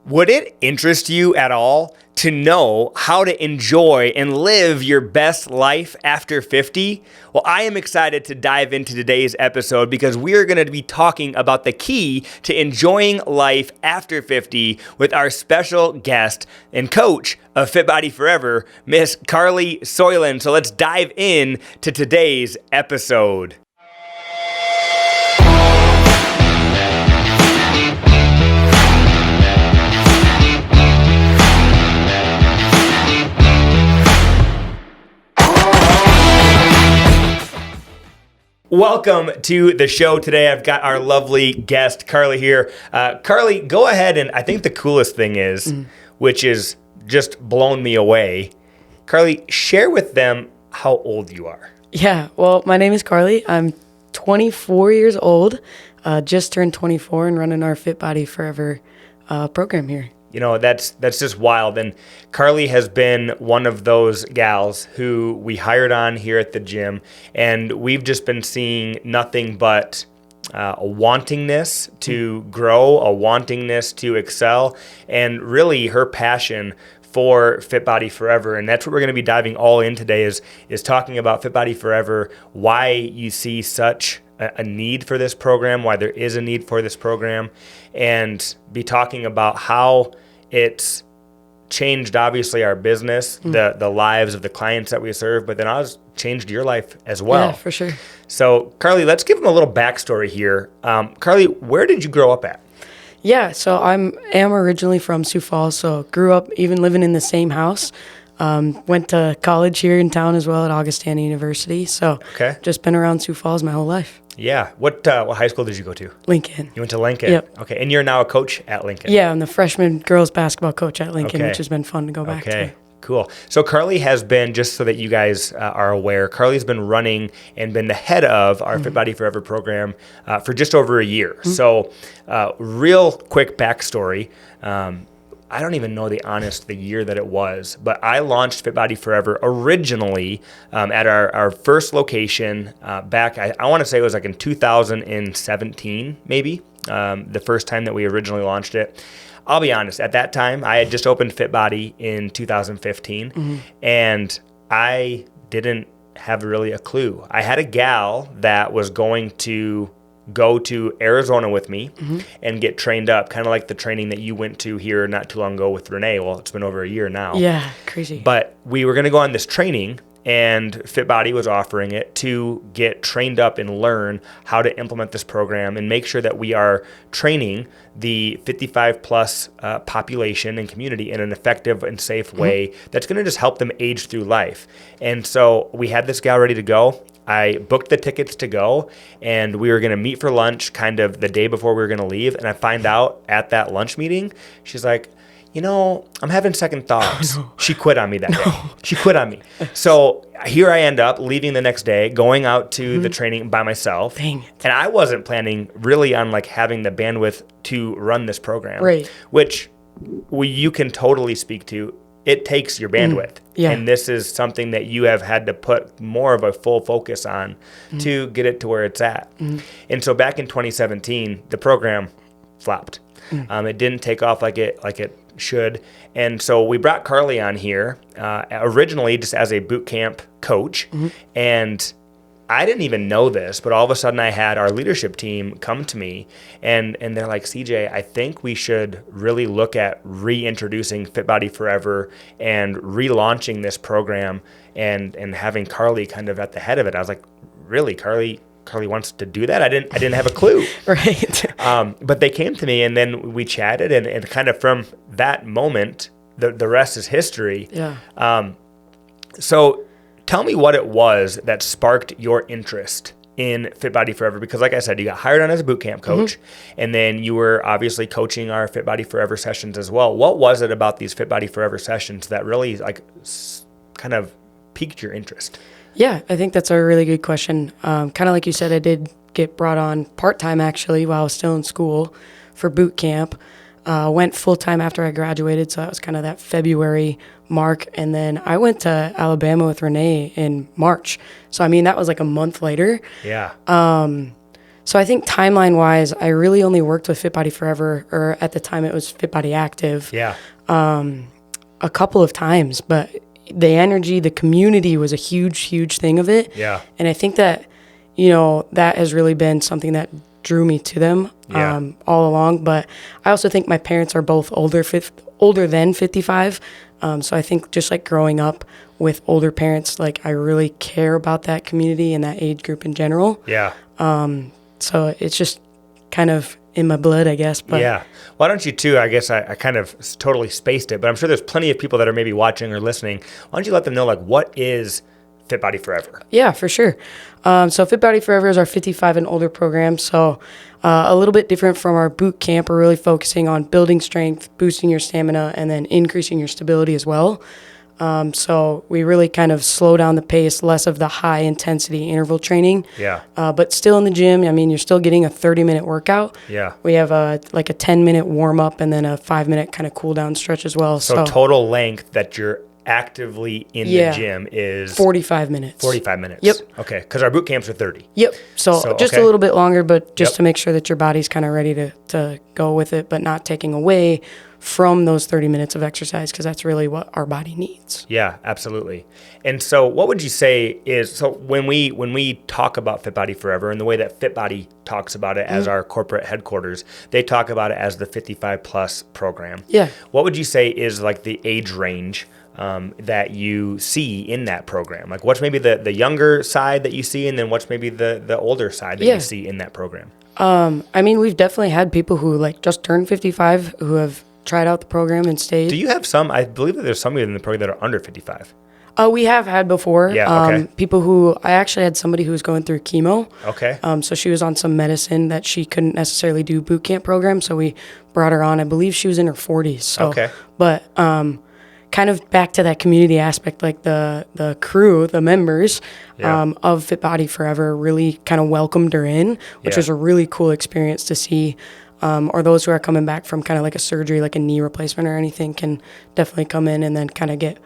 Would it interest you at all to know how to enjoy and live your best life after 50? Well, I am excited to dive into today's episode because we are going to be talking about the key to enjoying life after 50 with our special guest and coach of Fit Body Forever, Miss Karli Soyland. So let's dive in to today's episode. Welcome to the show today. I've got our lovely guest, Karli, here. Karli, go ahead, and I think the coolest thing is, which is just blown me away, Karli, share with them how old you are. Yeah, well, my name is Karli. I'm 24 years old, just turned 24 and running our Fit Body Forever program here. You know, that's just wild. And Karli has been one of those gals who we hired on here at the gym, and we've just been seeing nothing but a wantingness to grow, a wantingness to excel, and really her passion for Fit Body Forever. And that's what we're going to be diving all in today is talking about Fit Body Forever, why you see such a need for this program, why there is a need for this program, and be talking about how it's changed, obviously, our business, the lives of the clients that we serve, but then also changed your life as well. Yeah, for sure. So, Karli, let's give them a little backstory here. Karli, where did you grow up at? Yeah, so I am originally from Sioux Falls, so grew up even living in the same house. Went to college here in town as well at Augustana University, so just been around Sioux Falls my whole life. Yeah. What high school did you go to? Lincoln. You went to Lincoln? Yep. Okay. And you're now a coach at Lincoln? Yeah, I'm the freshman girls basketball coach at Lincoln, which has been fun to go back to. Okay. Cool. So Karli has been, just so that you guys are aware, Karli's been running and been the head of our Fit Body Forever program for just over a year. So real quick backstory. I don't even know the year that it was, but I launched Fit Body Forever originally at our first location back, I want to say it was like in 2017, maybe, the first time that we originally launched it. I'll be honest, at that time, I had just opened Fit Body in 2015, and I didn't have really a clue. I had a gal that was going to go to Arizona with me and get trained up, kind of like the training that you went to here not too long ago with Renee. Well, it's been over a year now. Yeah, crazy. But we were going to go on this training, and Fit Body was offering it to get trained up and learn how to implement this program and make sure that we are training the 55 plus population and community in an effective and safe way that's going to just help them age through life. And so we had this gal ready to go. I booked the tickets to go, and we were going to meet for lunch kind of the day before we were going to leave. And I find out at that lunch meeting, she's like, you know, I'm having second thoughts. Oh, no. She quit on me that day. She quit on me. So here I end up leaving the next day, going out to the training by myself. Dang it. And I wasn't planning really on like having the bandwidth to run this program, right? Which you can totally speak to. It takes your bandwidth. Yeah. And this is something that you have had to put more of a full focus on to get it to where it's at. And so back in 2017, the program flopped. It didn't take off like it should. And so we brought Karli on here originally just as a boot camp coach. And I didn't even know this, but all of a sudden I had our leadership team come to me and they're like, CJ, I think we should really look at reintroducing Fit Body Forever and relaunching this program and having Karli kind of at the head of it. I was like, really, Karli wants to do that? I didn't have a clue. Right. But they came to me and then we chatted and kind of from that moment, the rest is history. Yeah. So tell me what it was that sparked your interest in Fit Body Forever, because like I said, you got hired on as a boot camp coach, and then you were obviously coaching our Fit Body Forever sessions as well. What was it about these Fit Body Forever sessions that really like kind of piqued your interest? Yeah, I think that's a really good question. Kind of like you said, I did get brought on part-time actually while I was still in school for boot camp. Went full-time after I graduated, so that was kind of that February mark. And then I went to Alabama with Renee in March. So, I mean, that was like a month later. Yeah. So I think timeline-wise, I really only worked with Fit Body Forever, or at the time it was Fit Body Active, Yeah. a couple of times. But the energy, the community was a huge, huge thing of it. Yeah. And I think that, that has really been something that drew me to them all along. But I also think my parents are both older than 55. So I think just like growing up with older parents, like I really care about that community and that age group in general. Yeah. So it's just kind of in my blood, I guess. But yeah. Why don't you too? I guess I kind of totally spaced it, but I'm sure there's plenty of people that are maybe watching or listening. Why don't you let them know, like, what is Fit Body Forever? Yeah, for sure. So Fit Body Forever is our 55 and older program. So a little bit different from our boot camp. We're really focusing on building strength, boosting your stamina, and then increasing your stability as well. So we really kind of slow down the pace, less of the high intensity interval training. Yeah. But still in the gym, I mean, you're still getting a 30-minute workout. Yeah. We have a 10-minute warm up and then a 5-minute kind of cool down stretch as well. So total length that you're actively in the gym is 45 minutes. 45 minutes. Yep. Okay. Because our boot camps are 30. Yep. So just okay. a little bit longer, but just to make sure that your body's kind of ready to go with it, but not taking away from those 30 minutes of exercise, because that's really what our body needs. Yeah, absolutely. And so what would you say is, so when we talk about Fit Body Forever and the way that Fit Body talks about it as our corporate headquarters, they talk about it as the 55 plus program. Yeah. What would you say is like the age range that you see in that program? Like what's maybe the younger side that you see, and then what's maybe the older side that you see in that program? I mean, we've definitely had people who like just turned 55 who have tried out the program and stayed. Do you have some? I believe that there's some in the program that are under 55. We have had before. Yeah, okay. People who, I actually had somebody who was going through chemo. Okay. So she was on some medicine that she couldn't necessarily do boot camp program. So we brought her on. I believe she was in her 40s. So, okay. But kind of back to that community aspect, like the crew, the members of Fit Body Forever really kind of welcomed her in, which was a really cool experience to see. Or those who are coming back from kind of like a surgery, like a knee replacement or anything, can definitely come in and then kind of get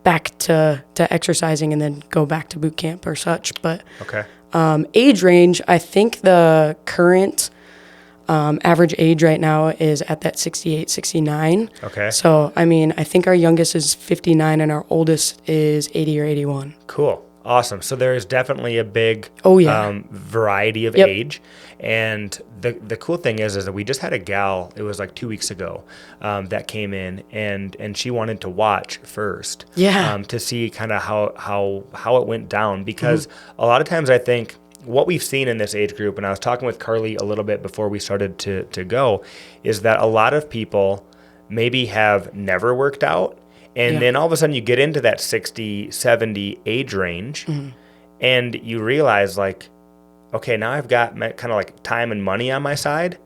back to exercising and then go back to boot camp or such. But age range, I think the current average age right now is at that 68, 69. Okay. So, I mean, I think our youngest is 59 and our oldest is 80 or 81. Cool. Awesome. So there is definitely a big variety of age. And the cool thing is that we just had a gal, it was like 2 weeks ago, that came in and she wanted to watch first. Yeah. To see kind of how it went down. Because a lot of times I think what we've seen in this age group, and I was talking with Karli a little bit before we started to go, is that a lot of people maybe have never worked out. And then all of a sudden you get into that 60, 70 age range and you realize like, okay, now I've got kind of like time and money on my side,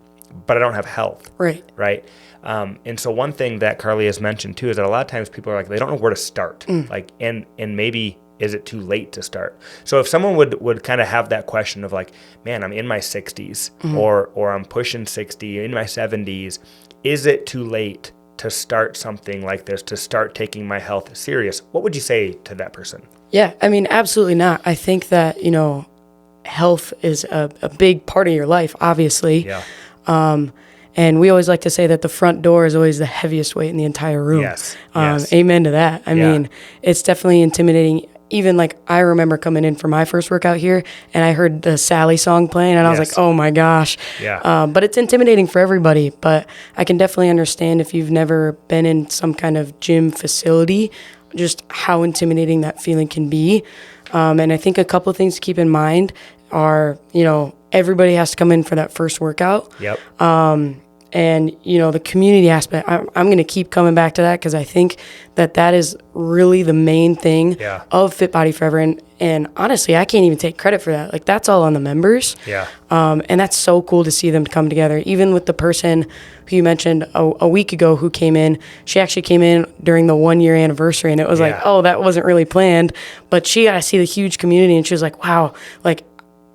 but I don't have health. Right. Right. And so one thing that Karli has mentioned too is that a lot of times people are like, they don't know where to start. Like, and maybe is it too late to start? So if someone would kind of have that question of like, man, I'm in my 60s or I'm pushing 60, in my 70s, is it too late to start something like this, to start taking my health serious? What would you say to that person? Yeah, I mean, absolutely not. I think that, health is a big part of your life, obviously. Yeah. And we always like to say that the front door is always the heaviest weight in the entire room. Yes. Amen to that. I mean, it's definitely intimidating. Even like I remember coming in for my first workout here and I heard the Sally song playing and I was like, oh my gosh. Yeah. But it's intimidating for everybody. But I can definitely understand if you've never been in some kind of gym facility, just how intimidating that feeling can be. And I think a couple of things to keep in mind are, everybody has to come in for that first workout. Yep. And, the community aspect, I'm going to keep coming back to that because I think that is really the main thing of Fit Body Forever. And honestly, I can't even take credit for that. Like, that's all on the members. Yeah. And that's so cool to see them come together. Even with the person who you mentioned a week ago who came in, she actually came in during the 1-year anniversary. And it was like, oh, that wasn't really planned. But she got to see the huge community. And she was like, wow, like,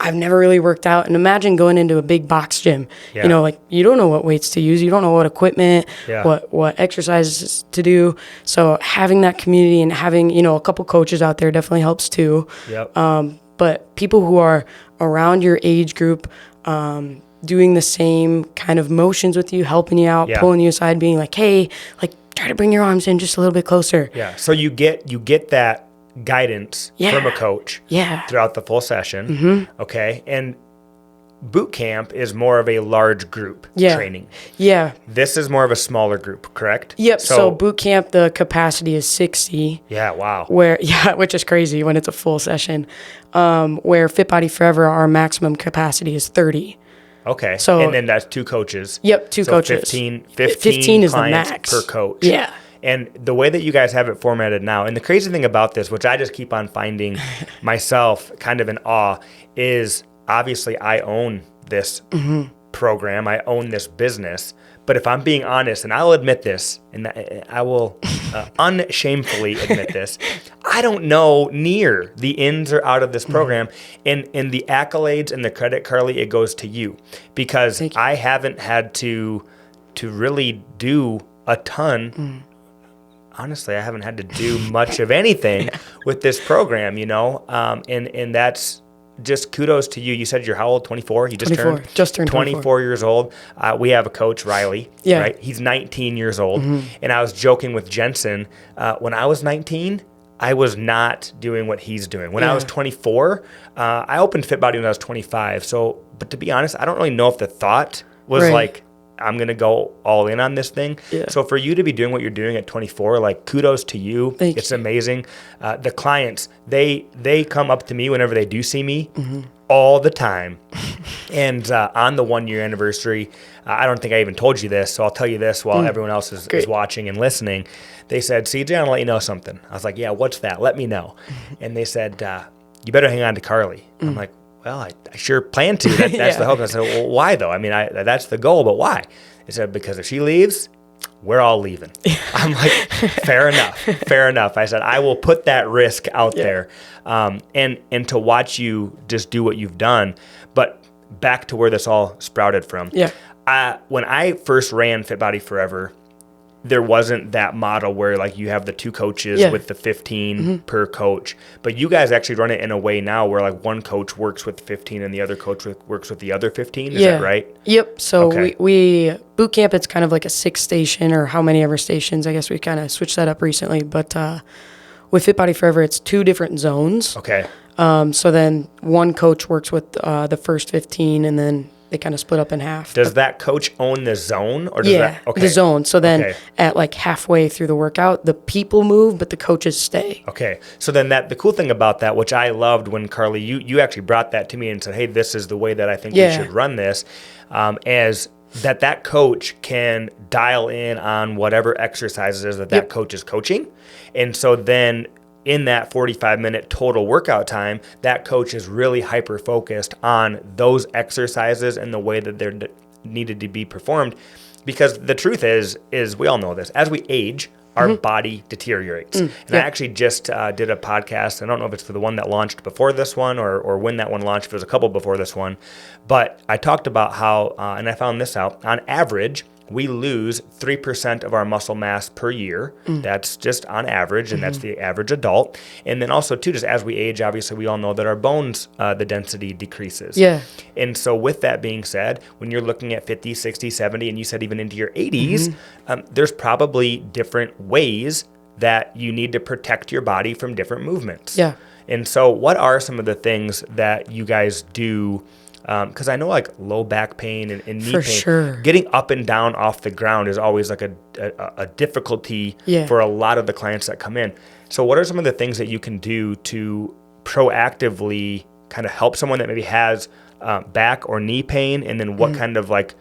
I've never really worked out. And imagine going into a big box gym. Yeah. You don't know what weights to use. You don't know what equipment, Yeah. what exercises to do. So having that community and having, a couple coaches out there definitely helps too. Yep. But people who are around your age group, doing the same kind of motions with you, helping you out, pulling you aside, being like, hey, like try to bring your arms in just a little bit closer. Yeah. So you get that guidance from a coach throughout the full session. Okay. And boot camp is more of a large group training. Yeah. This is more of a smaller group, correct? Yep. So boot camp, the capacity is 60. Yeah. Wow. Which is crazy when it's a full session. Where Fit Body Forever, our maximum capacity is 30. Okay. So, and then that's 2 coaches. Yep. 2 coaches. 15 is the max per coach. Yeah. And the way that you guys have it formatted now, and the crazy thing about this, which I just keep on finding myself kind of in awe, is obviously I own this program. I own this business. But if I'm being honest, and I'll admit this, and I will unshamefully admit this, I don't know near the ins or out of this program. And the accolades and the credit, Karli, it goes to you. Because I haven't had to really do a ton. Honestly, I haven't had to do much of anything with this program, and that's just kudos to you. You said you're how old? 24? You just 24. Just turned 24 years old. We have a coach, Riley, right? He's 19 years old. And I was joking with Jensen, when I was 19, I was not doing what he's doing. When I was 24, I opened Fit Body when I was 25. So, but to be honest, I don't really know if the thought was like, I'm going to go all in on this thing. Yeah. So for you to be doing what you're doing at 24, like kudos to you. It's amazing. The clients, they come up to me whenever they do see me all the time. And on the 1-year anniversary, I don't think I even told you this, so I'll tell you this while everyone else is watching and listening. They said, CJ, I'm going to let you know something. I was like, yeah, what's that? Let me know. And they said, you better hang on to Karli. I'm like, well, I sure plan to. That's the hope. I said, well, why though? I mean, that's the goal, but why? They said, because if she leaves, we're all leaving. I'm like, fair enough. I said, I will put that risk out there. And to watch you just do what you've done, but back to where this all sprouted from. Yeah. When I first ran Fit Body Forever, there wasn't that model where like you have the 2 coaches with the 15 per coach, but you guys actually run it in a way now where like one coach works with 15 and the other coach works with the other 15. Is that right? Yep. So we boot camp, it's kind of like a 6 station or how many ever stations. I guess we kind of switched that up recently, but with Fit Body Forever, it's 2 different zones. Okay. So then one coach works with the first 15 and then they kind of split up in half. Does that coach own the zone? Or does the zone. So then at like halfway through the workout, the people move, but the coaches stay. Okay. So then the cool thing about that, which I loved when Karli, you actually brought that to me and said, hey, this is the way that I think we should run this, as that coach can dial in on whatever exercises that coach is coaching. And so then in that 45-minute total workout time, that coach is really hyper-focused on those exercises and the way that they're needed to be performed. Because the truth is we all know this. As we age, our body deteriorates. And I actually just did a podcast. I don't know if it's for the one that launched before this one or when that one launched. If it was a couple before this one. But I talked about how, and I found this out, on average, we lose 3% of our muscle mass per year. That's just on average, and that's the average adult. And then also, too, just as we age, obviously, we all know that our bones, the density decreases. Yeah. And so with that being said, when you're looking at 50, 60, 70, and you said even into your 80s, there's probably different ways that you need to protect your body from different movements. Yeah. And so what are some of the things that you guys do? Because I know like low back pain and knee pain, sure. Getting up and down off the ground is always like a difficulty for a lot of the clients that come in. So what are some of the things that you can do to proactively kind of help someone that maybe has back or knee pain? And then what kind of like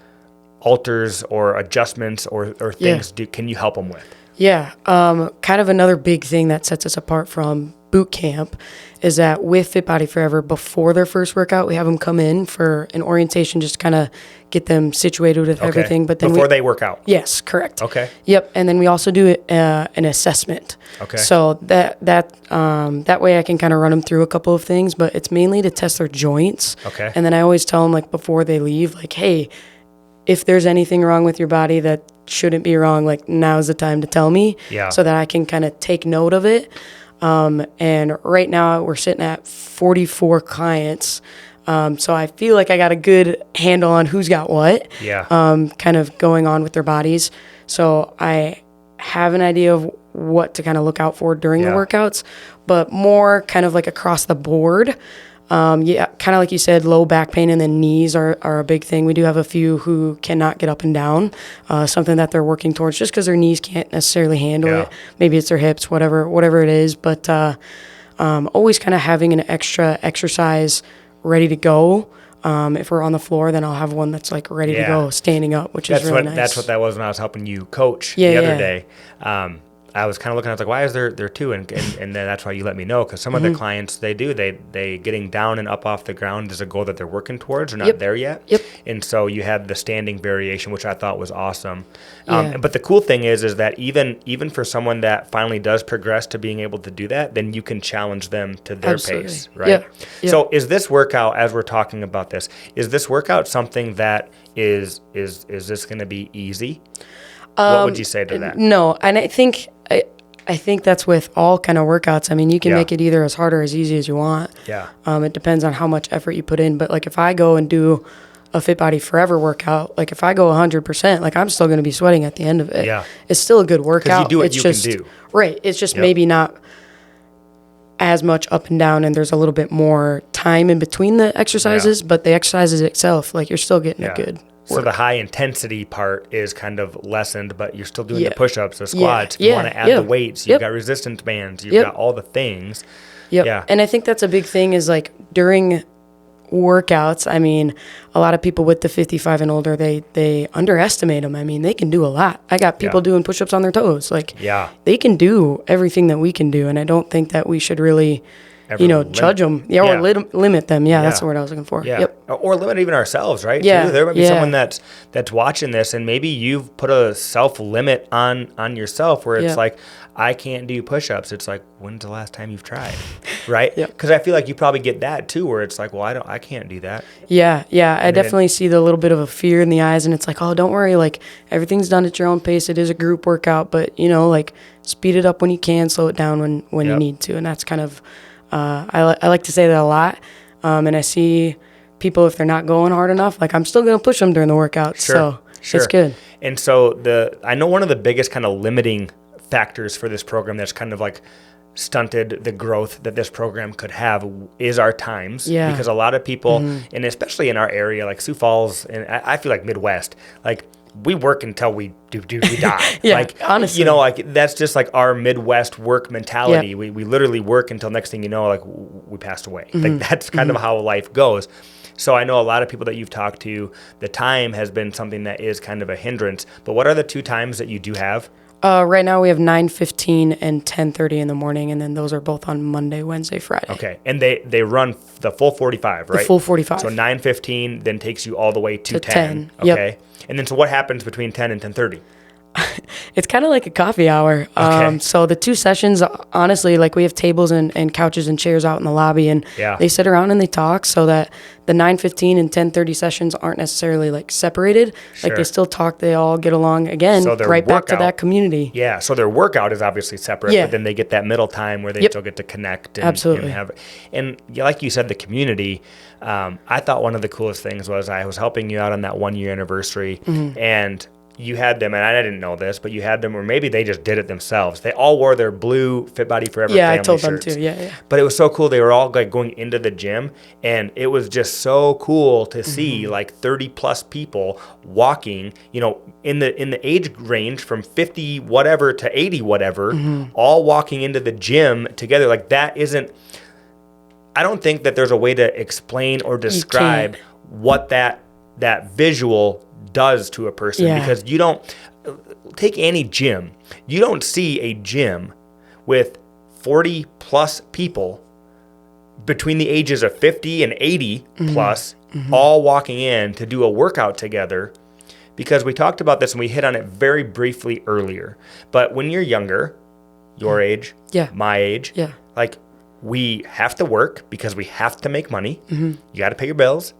alters or adjustments or things can you help them with? Yeah. Kind of another big thing that sets us apart from boot camp is that with Fit Body Forever, before their first workout, we have them come in for an orientation, just kind of get them situated with everything. But then before they work out? Yes, correct. Okay. Yep. And then we also do an assessment. Okay. So that way I can kind of run them through a couple of things, but it's mainly to test their joints. Okay. And then I always tell them like before they leave, like, hey, if there's anything wrong with your body that shouldn't be wrong, like now's the time to tell me so that I can kind of take note of it. And right now we're sitting at 44 clients So I feel like I got a good handle on who's got what, Yeah. kind of going on with their bodies. So I have an idea of what to kind of look out for during the workouts, but more kind of like across the board. Yeah, kind of like you said, low back pain and then knees are a big thing. We do have a few who cannot get up and down, something that they're working towards just because their knees can't necessarily handle it. Maybe it's their hips, whatever it is. But always kind of having an extra exercise ready to go. If we're on the floor, then I'll have one that's like ready to go, standing up, which is really nice. That's what that was when I was helping you coach the other day. I was kind of looking, I was like, why is there two? And then that's why you let me know, because some of the clients, they getting down and up off the ground is a goal that they're working towards. They're not there yet. And so you had the standing variation, which I thought was awesome. But the cool thing is that even for someone that finally does progress to being able to do that, then you can challenge them to their pace, right? So is this workout, as we're talking about this, is this workout something that is this going to be easy? What would you say to that? No, and I think that's with all kind of workouts. I mean, you can make it either as hard or as easy as you want. Yeah. It depends on how much effort you put in. But like if I go and do a Fit Body Forever workout, like if I go 100%, like I'm still going to be sweating at the end of it. Yeah. It's still a good workout. Because you do what it's you just, can do. Right. It's just maybe not as much up and down, and there's a little bit more time in between the exercises, but the exercises itself, like you're still getting a good work. So the high intensity part is kind of lessened, but you're still doing the push-ups, the squats. If you want to add the weights, you've got resistance bands, you've got all the things. Yeah. And I think that's a big thing is like during workouts, I mean, a lot of people with the 55 and older, they underestimate them. I mean, they can do a lot. I got people doing push-ups on their toes. Like they can do everything that we can do. And I don't think that we should really judge them. Or limit them. That's the word I was looking for. Or limit even ourselves, right? Yeah. Too. There might be someone that's watching this, and maybe you've put a self-limit on yourself where it's like, I can't do push-ups. It's like, when's the last time you've tried, right? Because I feel like you probably get that too, where it's like, well, I can't do that. I definitely see the little bit of a fear in the eyes, and it's like, oh, don't worry, like everything's done at your own pace. It is a group workout, but like speed it up when you can, slow it down when you need to, and that's kind of. I like to say that a lot, and I see people, if they're not going hard enough, like I'm still going to push them during the workout. So it's good. And so I know one of the biggest kind of limiting factors for this program that's kind of like stunted the growth that this program could have is our times. Because a lot of people, and especially in our area, like Sioux Falls, and I feel like Midwest, like we work until we die. Like, honestly. Like that's just like our Midwest work mentality. We literally work until next thing you know, like we passed away. Like that's kind of how life goes. So I know a lot of people that you've talked to, the time has been something that is kind of a hindrance. But what are the two times that you do have? Right now we have 9:15 and 10:30 in the morning, and then those are both on Monday, Wednesday, Friday. Okay, and they run the full 45, right? The full 45. So 9:15 then takes you all the way to 10. Okay, and then so what happens between 10 and 10:30? It's kind of like a coffee hour. So the two sessions, honestly, like we have tables and couches and chairs out in the lobby, and they sit around and they talk, so that the 9:15 and 10:30 sessions aren't necessarily like separated. Like they still talk, they all get along again, so right back to that community. Yeah, so their workout is obviously separate, but then they get that middle time where they still get to connect. And, Absolutely. And like you said, the community, I thought one of the coolest things was I was helping you out on that 1 year anniversary, and you had them, and I didn't know this, but you had them, or maybe they just did it themselves. They all wore their blue Fit Body Forever family I told shirts. them to, yeah. But it was so cool. They were all like going into the gym, and it was just so cool to see like 30 plus people walking, in the age range from 50 whatever to 80 whatever, all walking into the gym together. Like that isn't, I don't think that there's a way to explain or describe what that visual does to a person, because you don't take any gym. You don't see a gym with 40 plus people between the ages of 50 and 80 plus all walking in to do a workout together, because we talked about this and we hit on it very briefly earlier. But when you're younger, your age, my age, like we have to work because we have to make money. You got to pay your bills.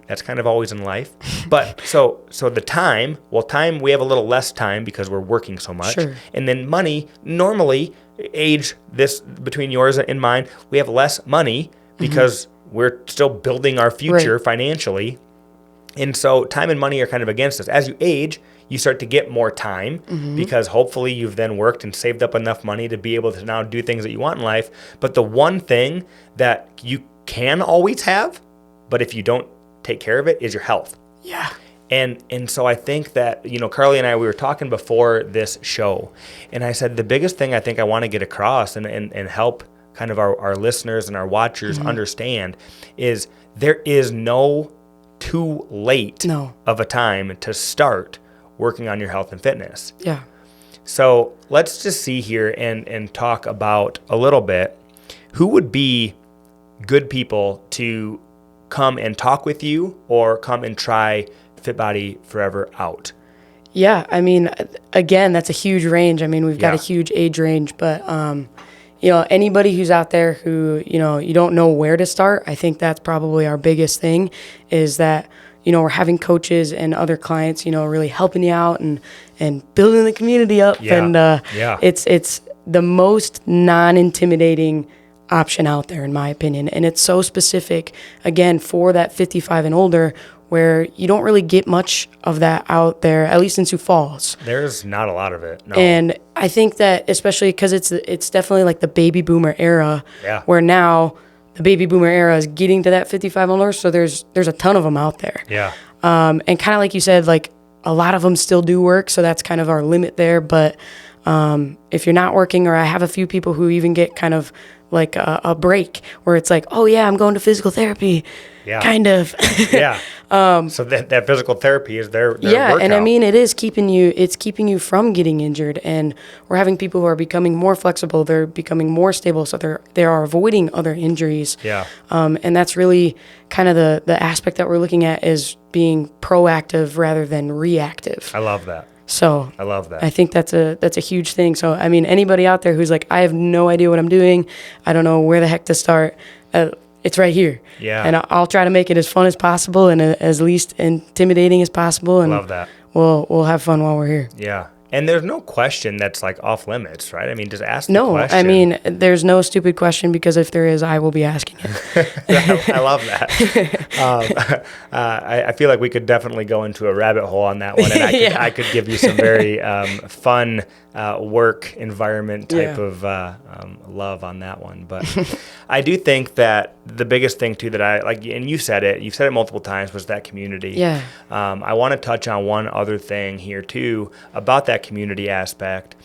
That's kind of always in life. But so the time, we have a little less time because we're working so much. And then money, normally age this between yours and mine, we have less money because we're still building our future financially. And so time and money are kind of against us. As you age, you start to get more time because hopefully you've then worked and saved up enough money to be able to now do things that you want in life. But the one thing that you can always have, but if you don't take care of it, is your health. Yeah. And so I think that, Karli and I, we were talking before this show, and I said the biggest thing I think I want to get across and help kind of our listeners and our watchers understand is there is no too late of a time to start working on your health and fitness. Yeah. So let's just see here and talk about a little bit who would be good people to come and talk with you or come and try Fit Body Forever out. Yeah. I mean, again, that's a huge range. I mean, we've got a huge age range, but, anybody who's out there who, you don't know where to start, I think that's probably our biggest thing is that, we're having coaches and other clients, really helping you out and building the community up. Yeah. And it's the most non-intimidating option out there, in my opinion. And it's so specific, again, for that 55 and older, where you don't really get much of that out there, at least in Sioux Falls. There's not a lot of it. No. And I think that especially because it's definitely like the baby boomer era, where now the baby boomer era is getting to that 55 and older, so there's a ton of them out there. Yeah. And kind of like you said, like a lot of them still do work, so that's kind of our limit there. But if you're not working, or I have a few people who even get kind of like a break where it's like, oh yeah, I'm going to physical therapy. Yeah. Kind of. Yeah. So that physical therapy is their yeah, workout. And I mean, it's keeping you from getting injured, and we're having people who are becoming more flexible, they're becoming more stable, so they are avoiding other injuries. Yeah. And that's really kind of the aspect that we're looking at is being proactive rather than reactive. I love that. So I love that. I think that's a huge thing. So I mean, anybody out there who's like, I have no idea what I'm doing, I don't know where the heck to start, it's right here. Yeah. And I'll try to make it as fun as possible and as least intimidating as possible. And love that. We'll have fun while we're here. Yeah. And there's no question that's like off limits, right? I mean, just ask the No, question. I mean, there's no stupid question, because if there is, I will be asking it. I love that. I feel like we could definitely go into a rabbit hole on that one, and I could give you some very fun work environment type of love on that one. But I do think that the biggest thing too that I like, and you've said it multiple times, was that community. Yeah. I want to touch on one other thing here too about that community aspect,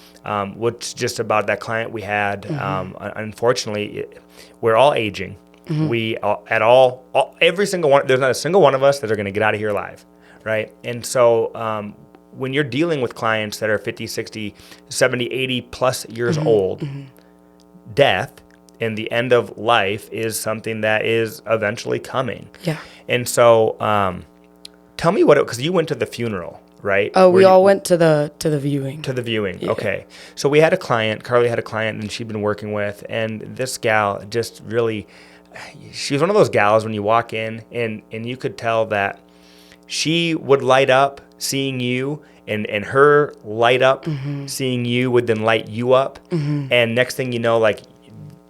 which just about that client we had. Unfortunately, we're all aging. We every single one. There's not a single one of us that are going to get out of here alive, right? And so when you're dealing with clients that are 50, 60, 70, 80 plus years old, death and the end of life is something that is eventually coming. Yeah. And so tell me because you went to the funeral, right? Oh, we all went to the viewing. To the viewing, Yeah. Okay. So we had a client, Karli had a client that she'd been working with, and this gal just really, she was one of those gals when you walk in and you could tell that she would light up seeing you, and her light up seeing you would then light you up. And next thing you know, like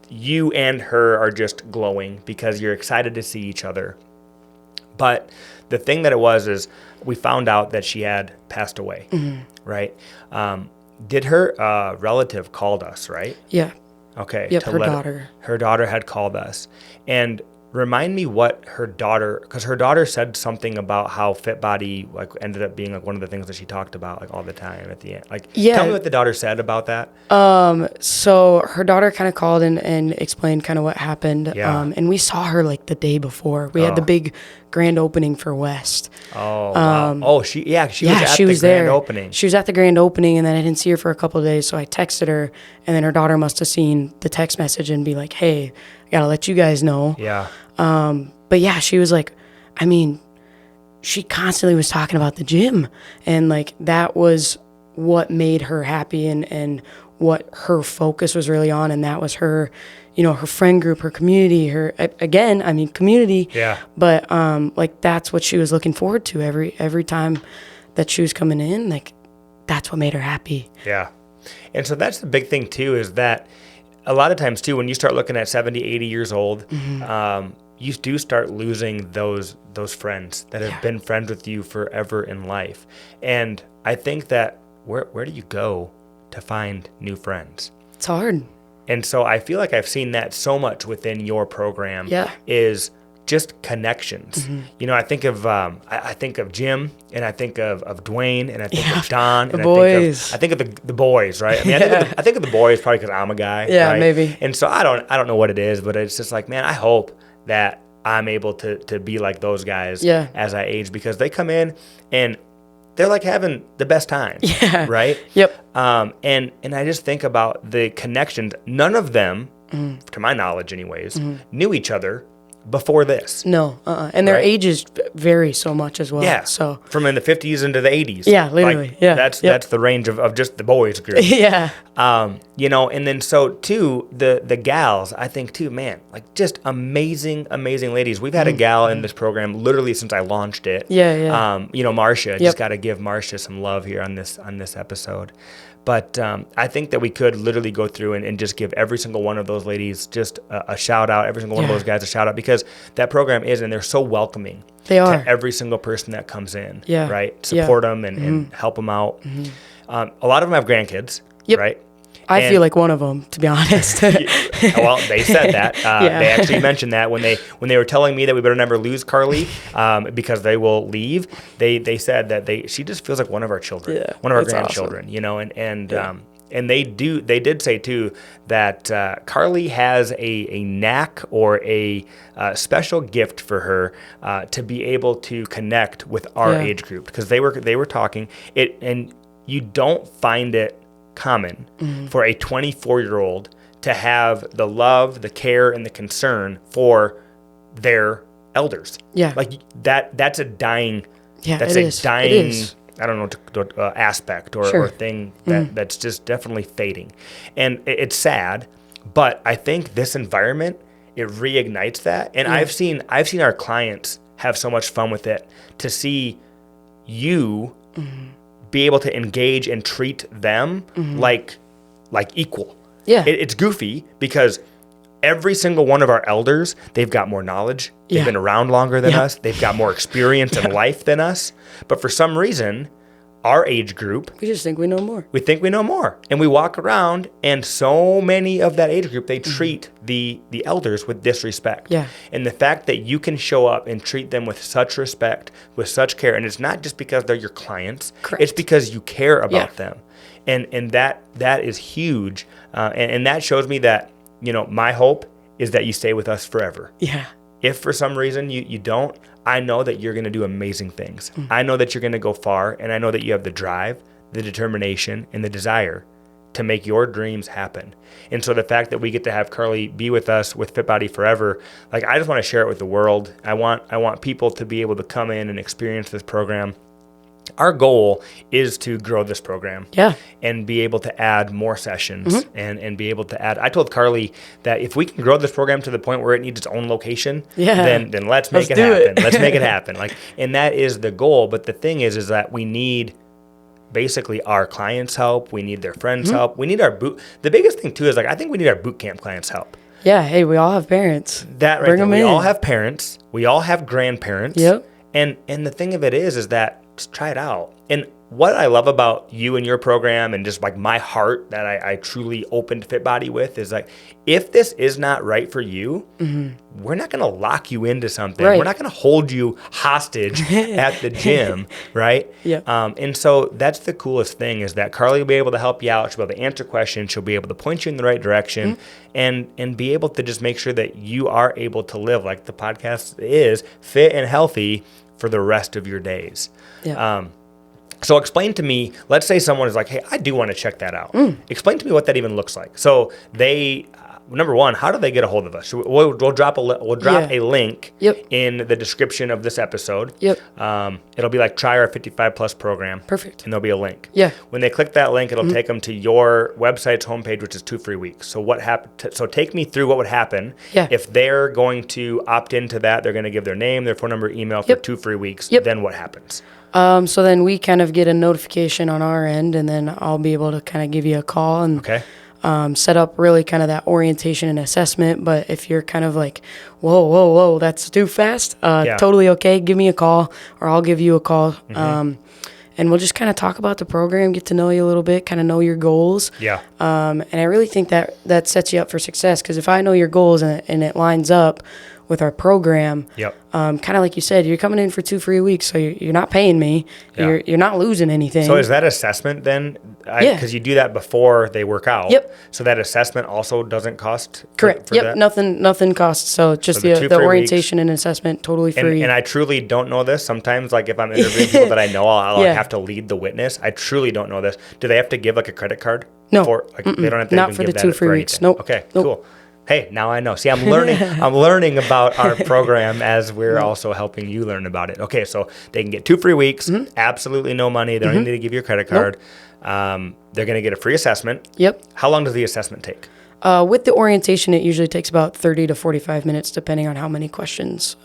you and her are just glowing because you're excited to see each other. But the thing that it was is we found out that she had passed away, right? Did her relative called us, right? Yeah. Okay. Yep, her daughter. Her daughter had called us. And remind me what her daughter, because her daughter said something about how Fit Body like ended up being like one of the things that she talked about like all the time at the end. Like, tell me what the daughter said about that. So her daughter kind of called and explained kind of what happened. Yeah. And we saw her like the day before. We had the big grand opening for West. Oh, wow. She was at the grand there. opening. She was at the grand opening, and then I didn't see her for a couple of days, so I texted her, and then her daughter must have seen the text message and be like, hey, I gotta let you guys know. Yeah. But yeah, she was like, I mean, she constantly was talking about the gym, and like that was what made her happy and what her focus was really on, and that was her, her friend group, her community, community. Yeah. But like that's what she was looking forward to every time that she was coming in. Like that's what made her happy. Yeah. And so that's the big thing too, is that a lot of times too, when you start looking at 70, 80 years old, you do start losing those friends that have been friends with you forever in life. And I think that where do you go to find new friends? It's hard. And so I feel like I've seen that so much within your program Yeah. is just connections. You know, I think of Jim, and I think of Dwayne, and I think of Don, and boys. I think of the boys, right? I mean, I think of the boys probably because I'm a guy, Yeah, right? maybe. And so I don't know what it is, but it's just like, man, I hope that I'm able to be like those guys as I age, because they come in and they're like having the best time, right? Yep. And I just think about the connections. None of them, to my knowledge anyways, knew each other before this. No, and their ages vary so much as well. Yeah, so from in the 50s into the 80s. Yeah, literally. Like, yeah, that's the range of just the boys group. yeah, You know, and then so too the gals, I think too, man, like just amazing ladies. We've had a gal in this program literally since I launched it. Yeah. You know, Marcia. Just got to give Marcia some love here on this episode. But I think that we could literally go through and just give every single one of those ladies just a shout out, every single one of those guys a shout out, because that program is, and they're so welcoming. They are. To every single person that comes in. Yeah. Right? Support them and help them out. A lot of them have grandkids. Yep. Right? I feel like one of them, to be honest. Well, they said that. They actually mentioned that when they were telling me that we better never lose Karli because they will leave. They said that she just feels like one of our children, one of our grandchildren, awesome. You know, and they did say too that Karli has a knack or a special gift for her to be able to connect with our age group, because they were talking it, and you don't find it common for a 24-year-old to have the love, the care, and the concern for their elders. Yeah, like that's a dying. Yeah, that's it a is. dying. It is. I don't know aspect or thing that's just definitely fading, and it's sad. But I think this environment, it reignites that, and I've seen our clients have so much fun with it. To see you be able to engage and treat them like equal. Yeah, it's goofy because every single one of our elders, they've got more knowledge. They've been around longer than us. They've got more experience in life than us. But for some reason, our age group, we just think we know more. We think we know more. And we walk around, and so many of that age group, they treat the elders with disrespect. Yeah. And the fact that you can show up and treat them with such respect, with such care, and it's not just because they're your clients. Correct. It's because you care about them. And that is huge. And that shows me that, you know, my hope is that you stay with us forever. Yeah. If for some reason you don't, I know that you're going to do amazing things. I know that you're going to go far, and I know that you have the drive, the determination, and the desire to make your dreams happen. And so the fact that we get to have Karli be with us with Fit Body Forever, like, I just want to share it with the world. I want people to be able to come in and experience this program. Our goal is to grow this program and be able to add more sessions and be able to add. I told Karli that if we can grow this program to the point where it needs its own location, then let's make it happen. Let's make it happen. Like, and that is the goal. But the thing is that we need basically our clients' help. We need their friends' help. We need the biggest thing too is, like, I think we need our boot camp clients' help. Yeah. Hey, we all have parents. That right there. We all have parents. We all have grandparents. Yep. And the thing of it is that, just try it out. And what I love about you and your program, and just like my heart that I truly opened Fit Body with, is like, if this is not right for you, we're not going to lock you into something. Right. We're not going to hold you hostage at the gym, right? Yeah. And so that's the coolest thing, is that Karli will be able to help you out. She'll be able to answer questions. She'll be able to point you in the right direction, and be able to just make sure that you are able to live like the podcast is, fit and healthy for the rest of your days. Yeah. So explain to me, let's say someone is like, hey, I do want to check that out. Explain to me what that even looks like. So they, number one, how do they get a hold of us? We'll drop a link in the description of this episode. Yep. It'll be like, try our 55 plus program. Perfect. And there'll be a link. Yeah. When they click that link, it'll take them to your website's homepage, which is 2 free weeks. So what happened? So take me through what would happen if they're going to opt into that. They're going to give their name, their phone number, email for 2 free weeks. Then what happens? So then we kind of get a notification on our end, and then I'll be able to kind of give you a call and set up really kind of that orientation and assessment. But if you're kind of like, whoa, that's too fast, totally okay. Give me a call, or I'll give you a call. And we'll just kind of talk about the program, get to know you a little bit, kind of know your goals. Yeah. And I really think that sets you up for success, because if I know your goals and it lines up with our program, kind of like you said, you're coming in for 2 free weeks, so you're not paying me. Yeah. You're not losing anything. So is that assessment then? Because you do that before they work out. Yep. So that assessment also doesn't cost? Correct. For yep. that? Nothing costs. So just So the orientation and assessment, totally free. And I truly don't know this. Sometimes, like if I'm interviewing people that I know, I'll have to lead the witness. I truly don't know this. Do they have to give like a credit card? No. They don't have to Not even for give the that 2 free for weeks. anything. Nope. Okay, cool. Hey, now I know. See, I'm learning. I'm learning about our program as we're also helping you learn about it. Okay, so they can get 2 free weeks, absolutely no money. They don't need to give you a credit card. Nope. They're going to get a free assessment. Yep. How long does the assessment take? With the orientation, it usually takes about 30 to 45 minutes, depending on how many questions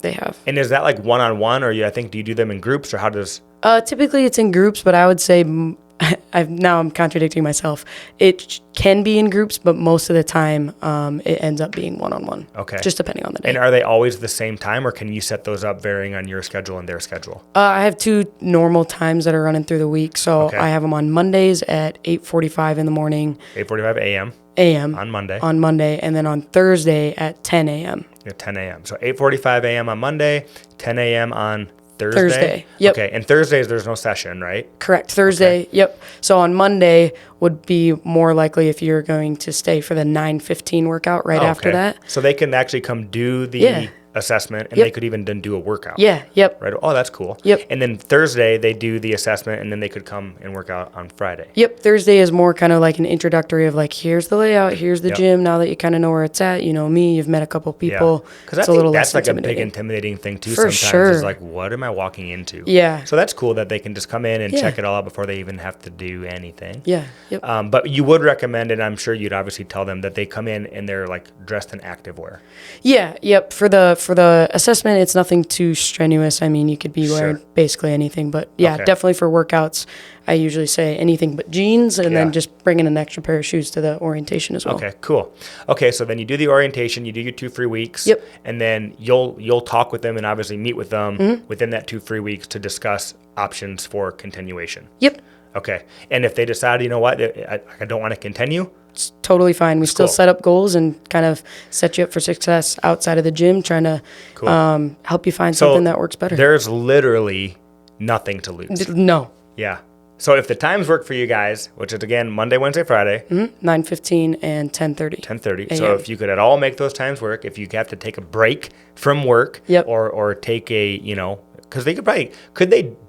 they have. And is that like one-on-one, or do you do them in groups, or how does? Typically, it's in groups, but I would say now I'm contradicting myself. It can be in groups, but most of the time it ends up being one-on-one. Okay. Just depending on the day. And are they always the same time, or can you set those up varying on your schedule and their schedule? I have 2 normal times that are running through the week. So I have them on Mondays at 8:45 in the morning. 8:45 a.m. On Monday, and then on Thursday at 10 a.m. At 10 a.m. So 8:45 a.m. on Monday, 10 a.m. on Thursday. Yep. Okay, and Thursdays there's no session, right? Correct. Thursday. Okay. Yep. So on Monday would be more likely if you're going to stay for the 9:15 workout after that. So they can actually come do the assessment, and they could even then do a workout. Yeah. Yep. Right. Oh, that's cool. Yep. And then Thursday they do the assessment, and then they could come and work out on Friday. Yep. Thursday is more kind of like an introductory of like, here's the layout, here's the gym. Now that you kind of know where it's at, you know me, you've met a couple people. Because I think that's like a big intimidating thing too. For sometimes sure. is like, what am I walking into? Yeah. So that's cool that they can just come in and check it all out before they even have to do anything. Yeah. Yep. But you would recommend, and I'm sure you'd obviously tell them that they come in and they're like dressed in activewear. Yeah. Yep. For the assessment, it's nothing too strenuous. I mean, you could be wearing basically anything, but definitely for workouts, I usually say anything but jeans, and then just bring in an extra pair of shoes to the orientation as well. Okay, cool. Okay, so then you do the orientation, you do your 2 free weeks, and then you'll talk with them and obviously meet with them within that 2 free weeks to discuss options for continuation. Yep. Okay, and if they decide, you know what, I don't want to continue, it's totally fine. We still set up goals and kind of set you up for success outside of the gym, trying to help you find something that works better. There's literally nothing to lose. No. Yeah. So if the times work for you guys, which is again Monday, Wednesday, Friday, 9:15 and 10:30. 10:30. So if you could at all make those times work, if you have to take a break from work, or take a, because they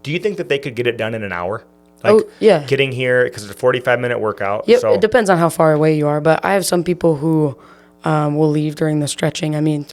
do you think that they could get it done in an hour? Like getting here, because it's a 45-minute workout. Yep, so it depends on how far away you are. But I have some people who will leave during the stretching. I mean,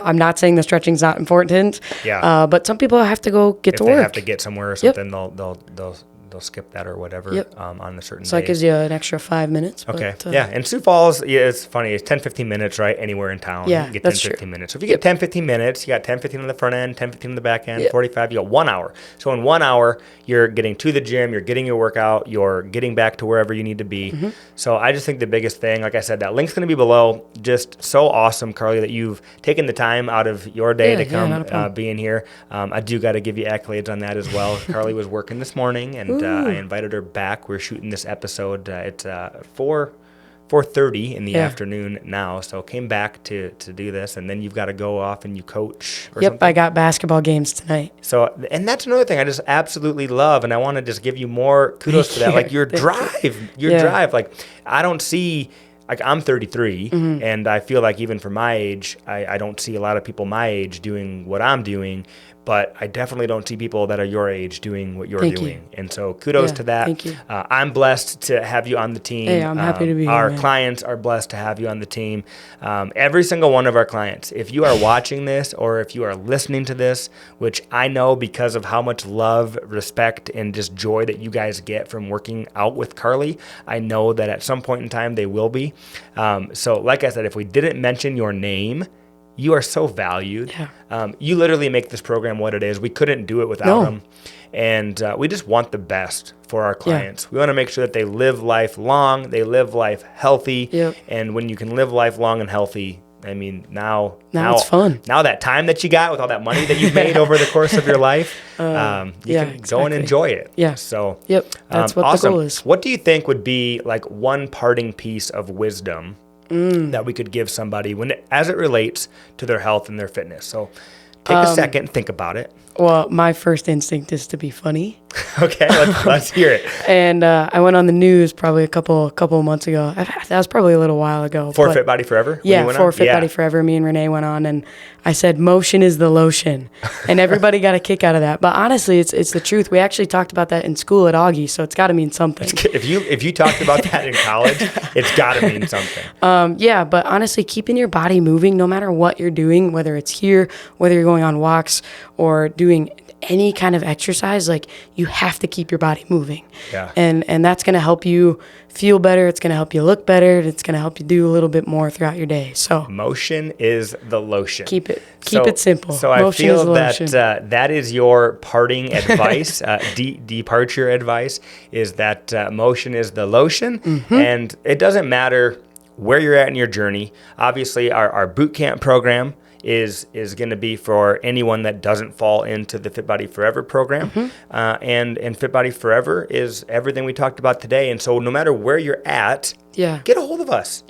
I'm not saying the stretching's not important. Yeah. But some people have to go get to work. If they have to get somewhere or something, they'll skip that or whatever on a certain day. So that gives you an extra 5 minutes. Okay. And Sioux Falls, it's funny. It's 10-15 minutes, right? Anywhere in town. Yeah, you get that's 10-15 minutes. So if you get 10-15 minutes, you got 10-15 on the front end, 10-15 on the back end, 45, you got 1 hour. So in 1 hour, you're getting to the gym, you're getting your workout, you're getting back to wherever you need to be. So I just think the biggest thing, like I said, that link's going to be below. Just so awesome, Karli, that you've taken the time out of your day to come be in here. I do got to give you accolades on that as well. Karli was working this morning, and I invited her back. We're shooting this episode at 4:30 in the afternoon now, so came back to do this, and then you've got to go off and you coach or something. I got basketball games tonight. So, and that's another thing I just absolutely love, and I want to just give you more kudos for that. Like your drive, like I don't see, like I'm 33, and I feel like even for my age, I don't see a lot of people my age doing what I'm doing. But I definitely don't see people that are your age doing what you're doing. And so kudos to that. Thank you. I'm blessed to have you on the team. Hey, I'm happy to be here. Our clients are blessed to have you on the team. Every single one of our clients, if you are watching this or if you are listening to this, which I know because of how much love, respect, and just joy that you guys get from working out with Karli, I know that at some point in time they will be. So like I said, if we didn't mention your name, you are so valued. You literally make this program what it is. We couldn't do it without them. And we just want the best for our clients. We want to make sure that they live life long, they live life healthy. And when you can live life long and healthy, I mean, now it's fun. Now that time that you got with all that money that you've made over the course of your life, you can go and enjoy it. So, that's what awesome. the goal is. What do you think would be like one parting piece of wisdom that we could give somebody as it relates to their health and their fitness? So take a second and think about it. Well, my first instinct is to be funny. Okay, let's hear it. And I went on the news probably a couple of months ago. That was probably a little while ago. For Fit Body Forever? Yeah, for Fit Body Forever. Me and Renee went on, and I said, motion is the lotion. And everybody got a kick out of that. But honestly, it's the truth. We actually talked about that in school at Augie, so it's got to mean something. If you talked about that in college, it's got to mean something. But honestly, keeping your body moving, no matter what you're doing, whether it's here, whether you're going on walks or doing any kind of exercise, like you have to keep your body moving. And that's going to help you feel better. It's going to help you look better. It's going to help you do a little bit more throughout your day. So motion is the lotion. Keep it simple. So motion I feel that that is your parting advice, departure advice, is that motion is the lotion. And it doesn't matter where you're at in your journey. Obviously, our boot camp program is going to be for anyone that doesn't fall into the Fit Body Forever program. And Fit Body Forever is everything we talked about today. And so no matter where you're at, get a hold of us.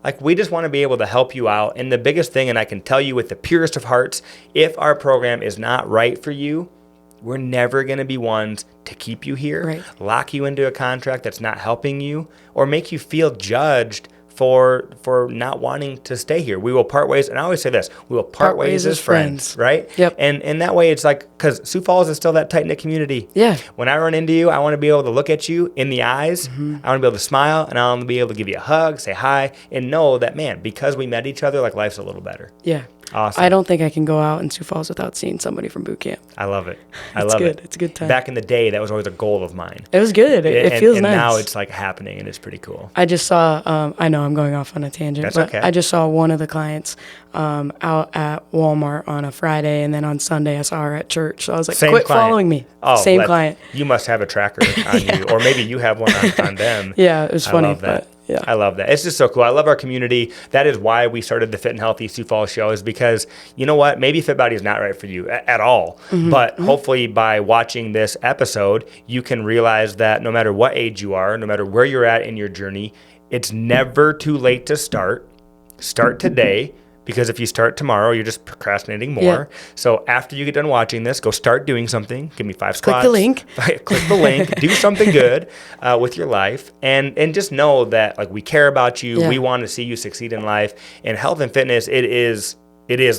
Like, we just want to be able to help you out. And the biggest thing, and I can tell you with the purest of hearts, if our program is not right for you, we're never going to be ones to keep you here, lock you into a contract that's not helping you, or make you feel judged for not wanting to stay here. We will part ways, and I always say this, we will part ways as friends, right? And that way it's like, because Sioux Falls is still that tight-knit community. When I run into you, I want to be able to look at you in the eyes. I want to be able to smile, and I want to be able to give you a hug, say hi, and know that, man, because we met each other, like, life's a little better. Awesome. I don't think I can go out in Sioux Falls without seeing somebody from boot camp. I love it. I love it. It's a good time. Back in the day, that was always a goal of mine. It was good. It feels nice. And now it's like happening, and it's pretty cool. I just saw, I know I'm going off on a tangent, but I just saw one of the clients out at Walmart on a Friday, and then on Sunday I saw her at church. So I was like, quit following me. Same client. You must have a tracker on you, or maybe you have one on them. It was funny. I love that. I love that. It's just so cool. I love our community. That is why we started the Fit and Healthy Sioux Falls show, is because, you know what? Maybe Fit Body is not right for you at all. But hopefully by watching this episode, you can realize that no matter what age you are, no matter where you're at in your journey, it's never too late to start. Start today. Because if you start tomorrow, you're just procrastinating more. So after you get done watching this, go start doing something. Give me 5 squats. Click the link. Click the link. Do something good with your life. And just know that, like, we care about you. We want to see you succeed in life. And health and fitness, it is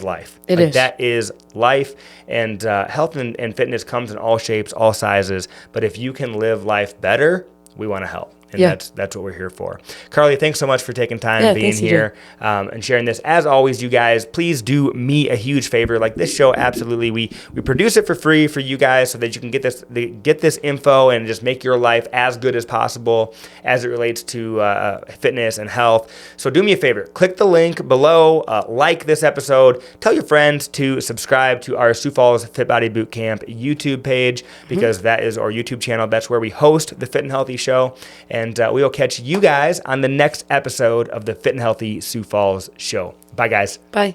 life. It is. That is life. And health and fitness comes in all shapes, all sizes. But if you can live life better, we want to help. And that's what we're here for. Karli, thanks so much for taking time being here and sharing this. As always, you guys, please do me a huge favor. Like this show, absolutely, we produce it for free for you guys so that you can get this info and just make your life as good as possible as it relates to fitness and health. So do me a favor. Click the link below. Like this episode. Tell your friends to subscribe to our Sioux Falls Fit Body Bootcamp YouTube page, because that is our YouTube channel. That's where we host the Fit and Healthy show. And we will catch you guys on the next episode of the Fit and Healthy Sioux Falls show. Bye, guys. Bye.